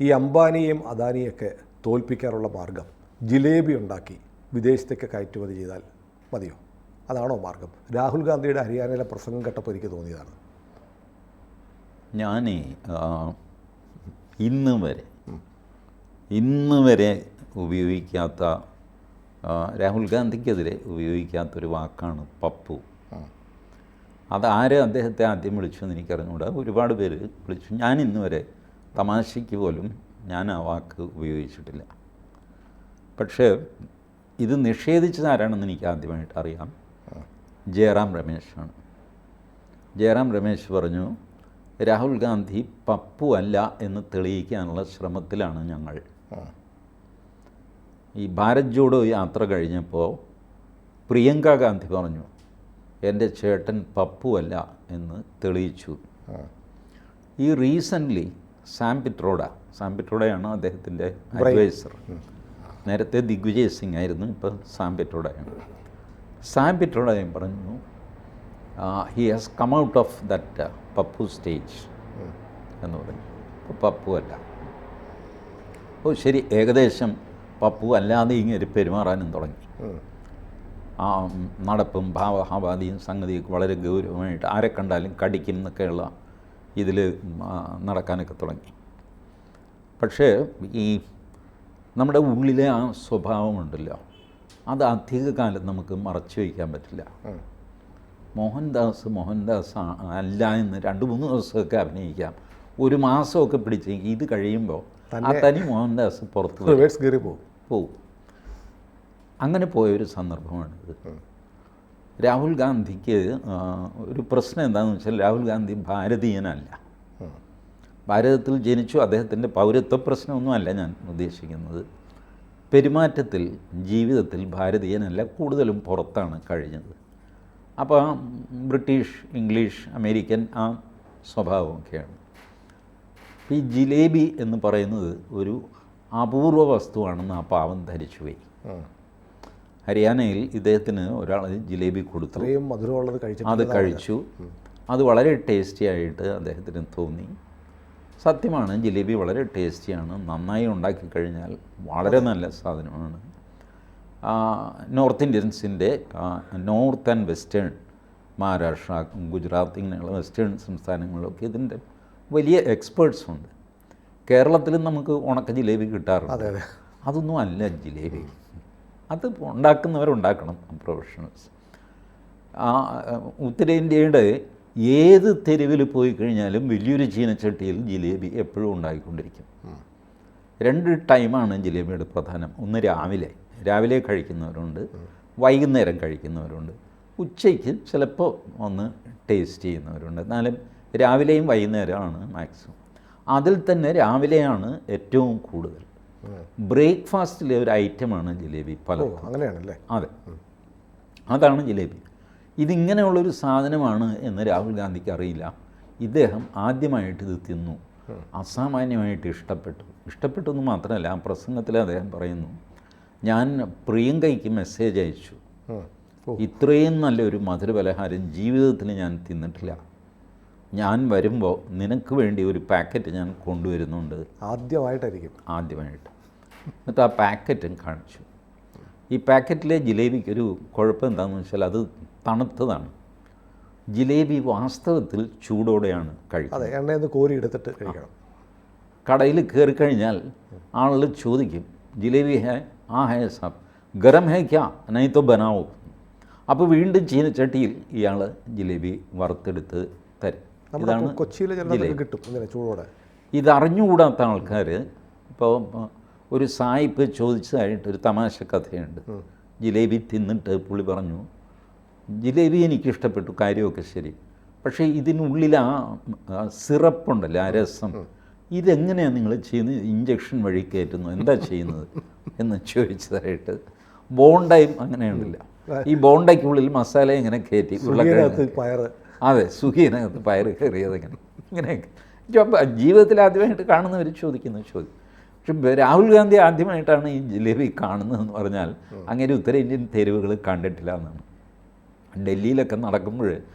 ഈ അംബാനിയെയും അദാനിയൊക്കെ തോൽപ്പിക്കാനുള്ള മാർഗം ജിലേബി ഉണ്ടാക്കി വിദേശത്തേക്ക് കയറ്റുമതി ചെയ്താൽ മതിയോ? അതാണോ മാർഗം? രാഹുൽ ഗാന്ധിയുടെ ഹരിയാനയിലെ പ്രസംഗം കേട്ടപ്പോൾ എനിക്ക് തോന്നിയതാണ്. ഞാൻ ഇന്ന് വരെ ഉപയോഗിക്കാത്ത, രാഹുൽ ഗാന്ധിക്കെതിരെ ഉപയോഗിക്കാത്തൊരു വാക്കാണ് പപ്പു. അതാര് അദ്ദേഹത്തെ ആദ്യം വിളിച്ചെന്ന് എനിക്കറിഞ്ഞുകൂടാ. ഒരുപാട് പേര് വിളിച്ചു. ഞാൻ ഇന്ന് വരെ തമാശയ്ക്ക് പോലും ഞാൻ ആ വാക്ക് ഉപയോഗിച്ചിട്ടില്ല. പക്ഷേ ഇത് നിഷേധിച്ചത് ആരാണെന്ന് എനിക്ക് ആദ്യമായിട്ട് അറിയാം. ജയറാം രമേശാണ്. ജയറാം രമേശ് പറഞ്ഞു, രാഹുൽ ഗാന്ധി പപ്പു അല്ല എന്ന് തെളിയിക്കാനുള്ള ശ്രമത്തിലാണ് ഞങ്ങൾ. ഈ ഭാരത് ജോഡോ യാത്ര കഴിഞ്ഞപ്പോൾ പ്രിയങ്ക ഗാന്ധി പറഞ്ഞു, എൻ്റെ ചേട്ടൻ പപ്പു അല്ല എന്ന് തെളിയിച്ചു. ഈ റീസെൻ്റ്ലി സാം പിട്രോഡയാണ് അദ്ദേഹത്തിൻ്റെ അഡ്വൈസർ. നേരത്തെ ദിഗ്വിജയ് സിംഗ് ആയിരുന്നു, ഇപ്പോൾ സാം പിട്രോഡയും പറഞ്ഞു, he has come out of that Pappu stage എന്ന് പറഞ്ഞു. അപ്പോൾ പപ്പു അല്ല. ഓ ശരി, ഏകദേശം പപ്പു അല്ലാതെ ഇങ്ങനെ പെരുമാറാനും തുടങ്ങി. ആ നടപ്പും ഭാവഹാവാദിയും സംഗതിയൊക്കെ വളരെ ഗൗരവമായിട്ട് ആരെ കണ്ടാലും കടിക്കും എന്നൊക്കെയുള്ള ഇതിൽ നടക്കാനൊക്കെ തുടങ്ങി. പക്ഷേ ഈ നമ്മുടെ ഉള്ളിലെ ആ സ്വഭാവമുണ്ടല്ലോ, അത് അധികകാലം നമുക്ക് മറച്ചു വയ്ക്കാൻ പറ്റില്ല. മോഹൻദാസ് അല്ല എന്ന് 2-3 ദിവസമൊക്കെ അഭിനയിക്കാം, 1 മാസമൊക്കെ പിടിച്ചെങ്കിൽ ഇത് കഴിയുമ്പോൾ ആ തനി മോഹൻദാസ് പുറത്ത് പോവും. അങ്ങനെ പോയൊരു സന്ദർഭമാണിത്. രാഹുൽ ഗാന്ധിക്ക് ഒരു പ്രശ്നം എന്താണെന്ന് വെച്ചാൽ, രാഹുൽ ഗാന്ധി ഭാരതീയനല്ല. ഭാരതത്തിൽ ജനിച്ചു, അദ്ദേഹത്തിൻ്റെ പൗരത്വ പ്രശ്നമൊന്നുമല്ല ഞാൻ ഉദ്ദേശിക്കുന്നത്. പെരുമാറ്റത്തിൽ, ജീവിതത്തിൽ ഭാരതീയനല്ല, കൂടുതലും പുറത്താണ് കഴിഞ്ഞത്. അപ്പോൾ ബ്രിട്ടീഷ്, ഇംഗ്ലീഷ്, അമേരിക്കൻ ആ സ്വഭാവമൊക്കെയാണ്. ഈ ജിലേബി എന്ന് പറയുന്നത് ഒരു അപൂർവ വസ്തുവാണെന്ന് ആ പാവം ധരിച്ചുപോയി. ഹരിയാനയിൽ ഇദ്ദേഹത്തിന് ഒരാൾ ജിലേബി കൊടുത്തു, അത് കഴിച്ചു. അത് വളരെ ടേസ്റ്റി ആയിട്ട് അദ്ദേഹത്തിന് തോന്നി. സത്യമാണ്, ജിലേബി വളരെ ടേസ്റ്റിയാണ്. നന്നായി ഉണ്ടാക്കി കഴിഞ്ഞാൽ വളരെ നല്ല സാധനമാണ്. നോർത്ത് ഇന്ത്യൻസിൻ്റെ north and western, Maharashtra, Gujarat, ഇങ്ങനെയുള്ള വെസ്റ്റേൺ സംസ്ഥാനങ്ങളിലൊക്കെ ഇതിൻ്റെ വലിയ എക്സ്പേർട്സ് ഉണ്ട്. കേരളത്തിലും നമുക്ക് ഉണക്ക ജിലേബി കിട്ടാറുണ്ട്. അതൊന്നും അല്ല ജിലേബി, അത് ഉണ്ടാക്കുന്നവരുണ്ടാക്കണം, പ്രൊഫഷണൽസ്. ഉത്തരേന്ത്യയുടെ ഏത് തെരുവിൽ പോയി കഴിഞ്ഞാലും വലിയൊരു ചീനച്ചട്ടിയിൽ ജിലേബി എപ്പോഴും ഉണ്ടായിക്കൊണ്ടിരിക്കും. 2 ടൈമാണ് ജിലേബിയുടെ പ്രധാനം. ഒന്ന് രാവിലെ കഴിക്കുന്നവരുണ്ട്, വൈകുന്നേരം കഴിക്കുന്നവരുണ്ട്, ഉച്ചയ്ക്ക് ചിലപ്പോൾ ഒന്ന് ടേസ്റ്റ് ചെയ്യുന്നവരുണ്ട്. എന്നാലും രാവിലെയും വൈകുന്നേരമാണ് മാക്സിമം. അതിൽ തന്നെ രാവിലെയാണ് ഏറ്റവും കൂടുതൽ. ബ്രേക്ക്ഫാസ്റ്റിലെ ഒരു ഐറ്റമാണ് ജിലേബി പലർക്കും. അങ്ങനെയാണല്ലേ? അതെ, അതാണ് ജിലേബി. ഇതിങ്ങനെയുള്ളൊരു സാധനമാണ് എന്ന് രാഹുൽ ഗാന്ധിക്ക് അറിയില്ല. ഇദ്ദേഹം ആദ്യമായിട്ട് ഇത് തിന്നു, അസാമാന്യമായിട്ട് ഇഷ്ടപ്പെട്ടു എന്ന് മാത്രമല്ല, ആ പ്രസംഗത്തിൽ അദ്ദേഹം പറയുന്നു, ഞാൻ പ്രിയങ്കയ്ക്ക് മെസ്സേജ് അയച്ചു, ഇത്രയും നല്ലൊരു മധുരപലഹാരം ജീവിതത്തിൽ ഞാൻ തിന്നിട്ടില്ല, ഞാൻ വരുമ്പോൾ നിനക്ക് വേണ്ടി ഒരു പാക്കറ്റ് ഞാൻ കൊണ്ടുവരുന്നുണ്ട്. ആദ്യമായിട്ട് എന്നിട്ട് ആ പാക്കറ്റും കാണിച്ചു. ഈ പാക്കറ്റിലെ ജിലേബിക്കൊരു കുഴപ്പം എന്താണെന്ന് വെച്ചാൽ, അത് തണുത്തതാണ്. ജിലേബി വാസ്തവത്തിൽ ചൂടോടെയാണ് കഴിക്കുന്നത്. എണ്ണയെന്ന് കോരി എടുത്തിട്ട് കഴിക്കണം. കടയിൽ കയറിക്കഴിഞ്ഞാൽ ആളുകൾ ചോദിക്കും, ജിലേബി ഹേ? ആ ഹേ സാബ്, ഗരം ഹേ ക്യാ? നഹീ തോ ബനാവോ. അപ്പോൾ വീണ്ടും ചീനച്ചട്ടിയിൽ ഇയാൾ ജിലേബി വറുത്തെടുത്ത് തരും. ഇതാണ് ചൂടോടെ. ഇതറിഞ്ഞുകൂടാത്ത ആൾക്കാർ, ഇപ്പോൾ ഒരു സായിപ്പ് ചോദിച്ചതായിട്ടൊരു തമാശ കഥയുണ്ട്. ജിലേബി തിന്നിട്ട് പുള്ളി പറഞ്ഞു, ജിലേബി എനിക്കിഷ്ടപ്പെട്ടു, കാര്യമൊക്കെ ശരി, പക്ഷേ ഇതിനുള്ളിൽ ആ സിറപ്പുണ്ടല്ലോ, ആ രസം, ഇതെങ്ങനെയാണ് നിങ്ങൾ ചെയ്യുന്നത്? ഇഞ്ചക്ഷൻ വഴി കയറ്റുന്നു, എന്താ ചെയ്യുന്നത് എന്ന് ചോദിച്ചതായിട്ട്. ബോണ്ടയും അങ്ങനെയുണ്ടല്ല, ഈ ബോണ്ടയ്ക്കുള്ളിൽ മസാല ഇങ്ങനെ കയറ്റി, അതെ, സുഖിയനകത്ത് പയർ കയറിയത് ഇങ്ങനെയൊക്കെ ജീവിതത്തിൽ ആദ്യമായിട്ട് കാണുന്നവർ ചോദിക്കുന്ന ചോദ്യം. പക്ഷെ രാഹുൽ ഗാന്ധി ആദ്യമായിട്ടാണ് ഈ ജിലേബി കാണുന്നതെന്ന് പറഞ്ഞാൽ അങ്ങനെ ഉത്തരേന്ത്യൻ തെരുവുകൾ കണ്ടിട്ടില്ല എന്നാണ്. ഡൽഹിയിലൊക്കെ നടക്കുമ്പോൾ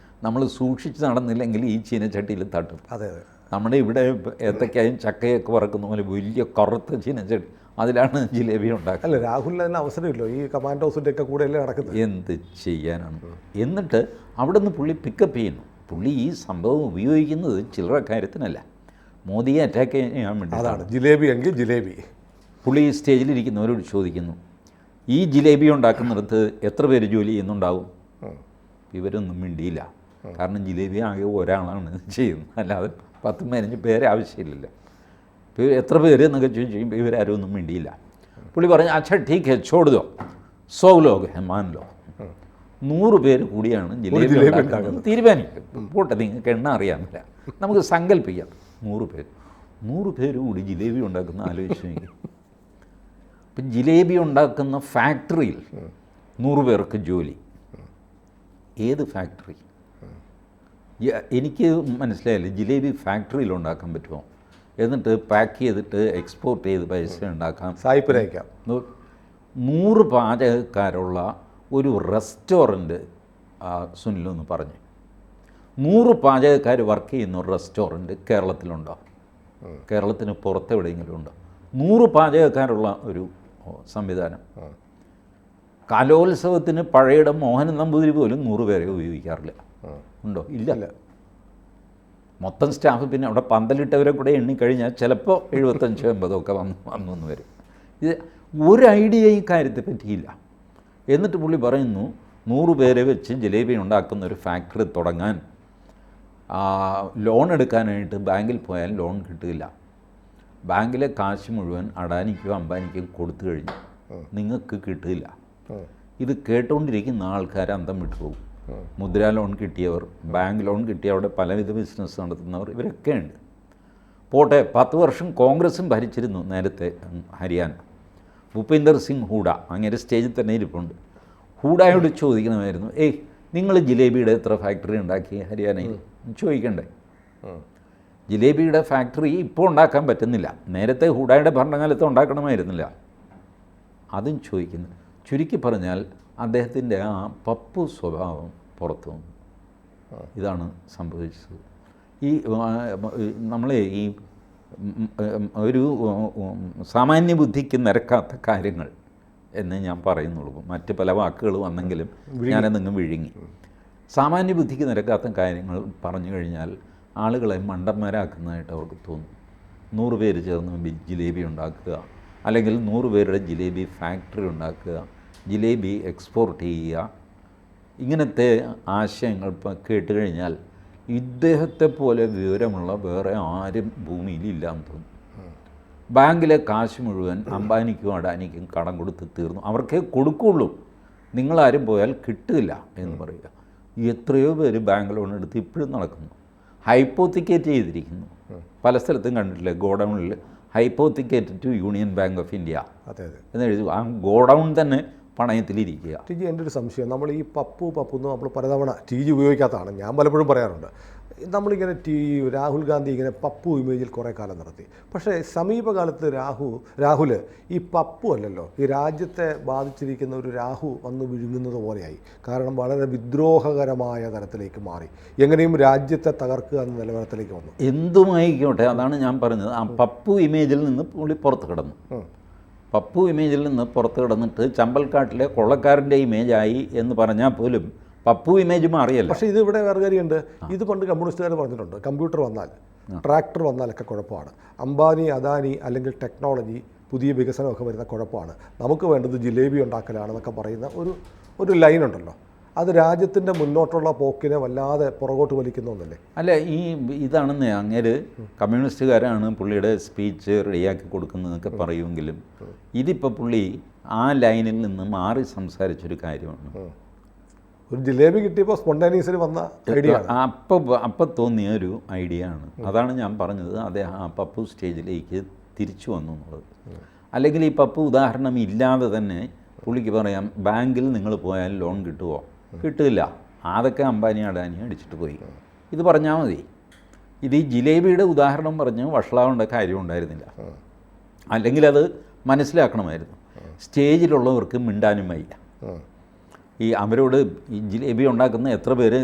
നമ്മൾ സൂക്ഷിച്ച് നടന്നില്ലെങ്കിൽ ഈ ചീനച്ചട്ടിയിൽ തട്ടും. അതെ, നമ്മുടെ ഇവിടെ ഏത്തക്കായും ചക്കയൊക്കെ വറക്കുന്ന പോലെ വലിയ കറുത്ത ചീനച്ചട്ടി, അതിലാണ് ജിലേബി ഉണ്ടാക്കുക. അല്ല, രാഹുലിന് അതിന് അവസരമില്ലോ, ഈ കമാൻഡോസിൻ്റെ ഒക്കെ കൂടെ അല്ലേ നടക്കുന്നത്. എന്ത് ചെയ്യാനാണ്? എന്നിട്ട് അവിടെ നിന്ന് പുള്ളി പിക്കപ്പ് ചെയ്യുന്നു. പുള്ളി ഈ സംഭവം ഉപയോഗിക്കുന്നത് ചില്ലറ കാര്യത്തിനല്ല, മോദിയെ അറ്റാക്ക് ചെയ്യാൻ വേണ്ടി. അതാണ് ജിലേബി എങ്കിൽ ജിലേബി. പുള്ളി ഈ സ്റ്റേജിലിരിക്കുന്നവരോട് ചോദിക്കുന്നു, ഈ ജിലേബി ഉണ്ടാക്കുന്നിടത്ത് എത്ര പേര് ജോലി ചെയ്യുന്നുണ്ടാവും? ഇവരൊന്നും മിണ്ടിയില്ല. കാരണം ജിലേബി ആകെ ഒരാളാണ് ചെയ്യുന്നത്, അല്ലാതെ 10-15 പേരെ ആവശ്യമില്ലല്ലോ. ഇപ്പോൾ എത്ര പേര് എന്നൊക്കെ ചോദിച്ചു കഴിയുമ്പോൾ ഇവരാരും ഒന്നും മിണ്ടിയില്ല. പുള്ളി പറഞ്ഞു, അച്ഛാ ടീക്ക് ഹെ छोड़ दो 100 लोग हैं मान लो. 100 പേര് കൂടിയാണ് ജിലേബി ഉണ്ടാക്കുന്നത്. തീരുമാനിക്കും, പോട്ടെ, നിങ്ങൾക്ക് എണ്ണ അറിയാമില്ല, നമുക്ക് സങ്കല്പിക്കാം. 100 പേര് കൂടി ജിലേബി ഉണ്ടാക്കുന്ന ആലോചിച്ചെങ്കിൽ, ഇപ്പം ജിലേബി ഉണ്ടാക്കുന്ന ഫാക്ടറിയിൽ 100 പേർക്ക് ജോലി. ഏത് ഫാക്ടറി? എനിക്ക് മനസ്സിലായില്ല. ജിലേബി ഫാക്ടറിയിൽ ഉണ്ടാക്കാൻ പറ്റുമോ? എന്നിട്ട് പാക്ക് ചെയ്തിട്ട് എക്സ്പോർട്ട് ചെയ്ത് പൈസ ഉണ്ടാക്കാം, സായിപ്പിനയക്കാം. 100 പാചകക്കാരുള്ള ഒരു റെസ്റ്റോറൻറ്റ് സുനിലൊന്ന് പറഞ്ഞു. 100 പാചകക്കാർ വർക്ക് ചെയ്യുന്ന ഒരു റെസ്റ്റോറൻറ്റ് കേരളത്തിലുണ്ടോ? കേരളത്തിന് പുറത്തെവിടെയെങ്കിലും ഉണ്ടോ? 100 പാചകക്കാരുള്ള ഒരു സംവിധാനം. കലോത്സവത്തിന് പഴയുടെ മോഹനൻ നമ്പൂതിരി പോലും 100 പേരെ ഉപയോഗിക്കാറില്ല. ഉണ്ടോ? ഇല്ല. മൊത്തം സ്റ്റാഫ്, പിന്നെ അവിടെ പന്തലിട്ടവരെ കൂടെ എണ്ണിക്കഴിഞ്ഞാൽ ചിലപ്പോൾ 75-80 ഒക്കെ വന്നു വരും. ഇത് ഒരു ഐഡിയ ഈ കാര്യത്തെ പറ്റിയില്ല. എന്നിട്ട് പുള്ളി പറയുന്നു, 100 പേരെ വെച്ച് ജിലേബി ഉണ്ടാക്കുന്ന ഒരു ഫാക്ടറി തുടങ്ങാൻ ലോൺ എടുക്കാനായിട്ട് ബാങ്കിൽ പോയാൽ ലോൺ കിട്ടില്ല. ബാങ്കിലെ കാശ് മുഴുവൻ അഡാനിക്കോ അംബാനിക്കോ കൊടുത്തു കഴിഞ്ഞു, നിങ്ങൾക്ക് കിട്ടില്ല. ഇത് കേട്ടുകൊണ്ടിരിക്കുന്ന ആൾക്കാർ അന്തം വിട്ടുപോകും. മുദ്രാ ലോൺ കിട്ടിയവർ, ബാങ്ക് ലോൺ കിട്ടിയവിടെ പലവിധ ബിസിനസ് നടത്തുന്നവർ, ഇവരൊക്കെ ഉണ്ട്. പോട്ടെ, 10 വർഷം കോൺഗ്രസും ഭരിച്ചിരുന്നു നേരത്തെ ഹരിയാന. ഭൂപീന്ദർ സിംഗ് ഹൂഡ അങ്ങനെ സ്റ്റേജിൽ തന്നെ ഇരിപ്പുണ്ട്. ഹൂഡയോട് ചോദിക്കണമായിരുന്നു, നിങ്ങൾ ജിലേബിയുടെ എത്ര ഫാക്ടറി ഉണ്ടാക്കി ഹരിയാനയിൽ? ചോദിക്കണ്ടേ? ജിലേബിയുടെ ഫാക്ടറി ഇപ്പോൾ ഉണ്ടാക്കാൻ പറ്റുന്നില്ല, നേരത്തെ ഹൂഡയുടെ ഭരണകാലത്ത് ഉണ്ടാക്കണമായിരുന്നില്ല. അതും ചോദിക്കുന്നു. ചുരുക്കി പറഞ്ഞാൽ അദ്ദേഹത്തിൻ്റെ ആ പപ്പു സ്വഭാവം പുറത്തു വന്നു. ഇതാണ് സംഭവിച്ചത്. ഈ നമ്മളെ ഈ ഒരു സാമാന്യ ബുദ്ധിക്ക് നിരക്കാത്ത കാര്യങ്ങൾ എന്ന് ഞാൻ പറയുന്നുള്ളൂ. മറ്റ് പല വാക്കുകൾ വന്നെങ്കിലും ഞാനതിങ്ങ് വിഴുങ്ങി. സാമാന്യ ബുദ്ധിക്ക് നിരക്കാത്ത കാര്യങ്ങൾ പറഞ്ഞു കഴിഞ്ഞാൽ ആളുകളെ മണ്ടന്മാരാക്കുന്നതായിട്ട് അവർക്ക് തോന്നും. 100 പേര് ചേർന്ന് ജിലേബി ഉണ്ടാക്കുക, അല്ലെങ്കിൽ 100 പേരുടെ ജിലേബി ഫാക്ടറി ഉണ്ടാക്കുക, ജിലേബി എക്സ്പോർട്ട് ചെയ്യുക, ഇങ്ങനത്തെ ആശയങ്ങൾ ഇപ്പം കേട്ട് കഴിഞ്ഞാൽ ഇദ്ദേഹത്തെ പോലെ വിവരമുള്ള വേറെ ആരും ഭൂമിയിലില്ല എന്ന് തോന്നും. ബാങ്കിലെ കാശ് മുഴുവൻ അംബാനിക്കും അഡാനിക്കും കടം കൊടുത്ത് തീർന്നു, അവർക്കേ കൊടുക്കുള്ളൂ, നിങ്ങളാരും പോയാൽ കിട്ടില്ല എന്ന് പറയുക. എത്രയോ പേര് ബാങ്ക് ലോൺ എടുത്ത് ഇപ്പോഴും നടക്കുന്നു, ഹൈപ്പോത്തിക്കേറ്റ് ചെയ്തിരിക്കുന്നു. പല സ്ഥലത്തും കണ്ടിട്ടില്ലേ, ഗോഡൗണിൽ hypothecate to Union Bank of India എന്ന് എഴുതി, ആ ഗോഡൗൺ തന്നെ പണയത്തിലിരിക്കുക. ടി ജി, എൻ്റെ ഒരു സംശയം, നമ്മൾ ഈ പപ്പു എന്ന് നമ്മൾ പലതവണ ടി ജി ഉപയോഗിക്കാത്തതാണ്, ഞാൻ പലപ്പോഴും പറയാറുണ്ട്. നമ്മളിങ്ങനെ രാഹുൽ ഗാന്ധി ഇങ്ങനെ പപ്പു ഇമേജിൽ കുറേ കാലം നടത്തി. പക്ഷേ സമീപകാലത്ത് രാഹുൽ ഈ പപ്പു അല്ലല്ലോ, ഈ രാജ്യത്തെ ബാധിച്ചിരിക്കുന്ന ഒരു രാഹു വന്ന് വിഴുങ്ങുന്നത് പോലെയായി. കാരണം വളരെ വിദ്രോഹകരമായ തരത്തിലേക്ക് മാറി, എങ്ങനെയും രാജ്യത്തെ തകർക്കുക എന്ന നിലവാരത്തിലേക്ക് വന്നു. എന്തുമായിക്കോട്ടെ, അതാണ് ഞാൻ പറഞ്ഞത്. ആ പപ്പു ഇമേജിൽ നിന്ന് പുള്ളി പുറത്ത് കിടന്നു. പപ്പു ഇമേജിൽ നിന്ന് പുറത്ത് കിടന്നിട്ട് ചമ്പൽക്കാട്ടിലെ കൊള്ളക്കാരൻ്റെ ഇമേജായി എന്ന് പറഞ്ഞാൽ പോലും പപ്പു ഇമേജ് മാറിയല്ല. പക്ഷേ ഇത് ഇവിടെ വേറെ കാര്യമുണ്ട്. ഇത് പണ്ട് കമ്മ്യൂണിസ്റ്റുകാർ പറഞ്ഞിട്ടുണ്ട്, കമ്പ്യൂട്ടർ വന്നാൽ, ട്രാക്ടർ വന്നാലൊക്കെ കുഴപ്പമാണ്, അംബാനി അദാനി അല്ലെങ്കിൽ ടെക്നോളജി പുതിയ വികസനമൊക്കെ വരുന്ന കുഴപ്പമാണ്, നമുക്ക് വേണ്ടത് ജിലേബി ഉണ്ടാക്കലാണെന്നൊക്കെ പറയുന്ന ഒരു ലൈനുണ്ടല്ലോ. അത് രാജ്യത്തിൻ്റെ മുന്നോട്ടുള്ള പോക്കിനെ വല്ലാതെ പുറകോട്ട് വലിക്കുന്ന ഒന്നല്ലേ? അല്ല, ഇതാണെന്ന് അങ്ങേര് കമ്മ്യൂണിസ്റ്റുകാരാണ് പുള്ളിയുടെ സ്പീച്ച് റെഡിയാക്കി കൊടുക്കുന്നതെന്നൊക്കെ പറയുമെങ്കിലും ഇതിപ്പോൾ പുള്ളി ആ ലൈനിൽ നിന്ന് മാറി സംസാരിച്ചൊരു കാര്യമാണ്. ഒരു ജിലേബി കിട്ടിയപ്പോൾ സ്പോണ്ടേനിയസിന് വന്ന ഐഡിയ, അപ്പം തോന്നിയ ഒരു ഐഡിയ ആണ്. അതാണ് ഞാൻ പറഞ്ഞത്, അദ്ദേഹം ആ പപ്പു സ്റ്റേജിലേക്ക് തിരിച്ചു വന്നു എന്നുള്ളത്. അല്ലെങ്കിൽ ഈ പപ്പു ഉദാഹരണം ഇല്ലാതെ തന്നെ പുള്ളിക്ക് പറയാം, ബാങ്കിൽ നിങ്ങൾ പോയാൽ ലോൺ കിട്ടുമോ? കിട്ടില്ല, അതൊക്കെ അംബാനി അഡാനി അടിച്ചിട്ട് പോയി. ഇത് പറഞ്ഞാൽ മതി. ഇത് ഈ ജിലേബിയുടെ ഉദാഹരണം പറഞ്ഞ് വഷളാവേണ്ട കാര്യം ഉണ്ടായിരുന്നില്ല. അല്ലെങ്കിൽ അത് മനസ്സിലാക്കണമായിരുന്നു. സ്റ്റേജിലുള്ളവർക്ക് മിണ്ടാനും വയ്യ. ഈ അവരോട് ഈ ജിലേബി ഉണ്ടാക്കുന്ന എത്ര പേര്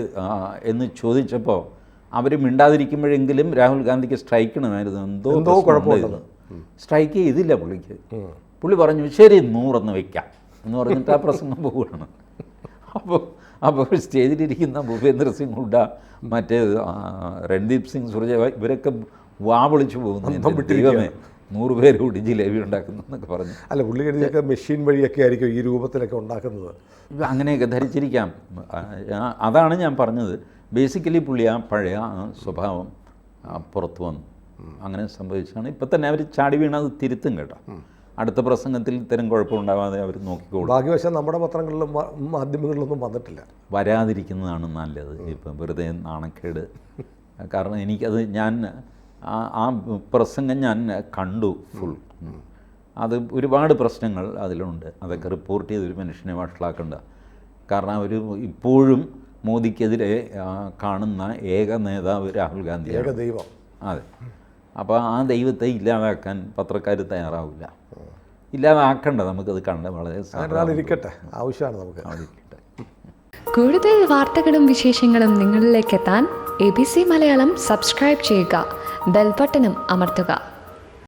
എന്ന് ചോദിച്ചപ്പോൾ അവർ മിണ്ടാതിരിക്കുമ്പോഴെങ്കിലും രാഹുൽ ഗാന്ധിക്ക് സ്ട്രൈക്ക് ചെയ്യണമായിരുന്നു. എന്തോ കുഴപ്പമുണ്ടെന്ന് സ്ട്രൈക്ക് ചെയ്തില്ല പുള്ളിക്ക്. പുള്ളി പറഞ്ഞു ശരി 100 വെക്കാം എന്ന് പറഞ്ഞിട്ട് ആ പ്രസംഗം പോവുകയാണ്. അപ്പോൾ സ്റ്റേജിലിരിക്കുന്ന ഭൂപേന്ദ്ര സിംഗ് ഹുഡ, മറ്റേ രൺദീപ് സിംഗ് സുർജേവാല ഇവരൊക്കെ വാ വിളിച്ചു പോകുന്നു. ദൈവമേ 100 പേര് കൂടി ജിലേബി ഉണ്ടാക്കുന്നു എന്നൊക്കെ പറഞ്ഞു. അല്ല, പുള്ളിക്കടിയൊക്കെ മെഷീൻ വഴിയൊക്കെ ആയിരിക്കും ഈ രൂപത്തിലൊക്കെ ഉണ്ടാക്കുന്നത്. അങ്ങനെയൊക്കെ ധരിച്ചിരിക്കാം. അതാണ് ഞാൻ പറഞ്ഞത്. ബേസിക്കലി പുള്ളി ആ പഴയ സ്വഭാവം പുറത്തു വന്നു. അങ്ങനെ സംഭവിച്ചാണ്. ഇപ്പം തന്നെ അവർ ചാടി വീണത് തിരുത്തും കേട്ടോ. അടുത്ത പ്രസംഗത്തിൽ ഇത്തരം കുഴപ്പമുണ്ടാകാതെ അവർ നോക്കിക്കോളും. ഭാഗ്യവശാൽ നമ്മുടെ പത്രങ്ങളിലും മാധ്യമങ്ങളിലൊന്നും വന്നിട്ടില്ല. വരാതിരിക്കുന്നതാണ് നല്ലത്. ഇപ്പം വെറുതെ നാണക്കേട്. കാരണം എനിക്കത് ആ പ്രസംഗം ഞാൻ കണ്ടു ഫുൾ. അത് ഒരുപാട് പ്രശ്നങ്ങൾ അതിലുണ്ട്. അതൊക്കെ റിപ്പോർട്ട് ചെയ്തൊരു മനുഷ്യനെ വഷളാക്കണ്ട. കാരണം അവർ ഇപ്പോഴും മോദിക്കെതിരെ കാണുന്ന ഏക നേതാവ് രാഹുൽ ഗാന്ധിയാണ്. ഏക ദൈവം. അതെ. അപ്പോൾ ആ ദൈവത്തെ ഇല്ലാതാക്കാൻ പത്രക്കാർ തയ്യാറാവില്ല. ഇല്ലാതാക്കണ്ട, നമുക്കത് കണ്ട വളരെ ഇരിക്കട്ടെ, ആവശ്യമാണ് നമുക്ക്. കൂടുതൽ വാർത്തകളും വിശേഷങ്ങളും നിങ്ങളിലേക്ക് എത്താൻ ABC മലയാളം സബ്സ്ക്രൈബ് ചെയ്യുക, ബെൽ ബട്ടണും അമർത്തുക.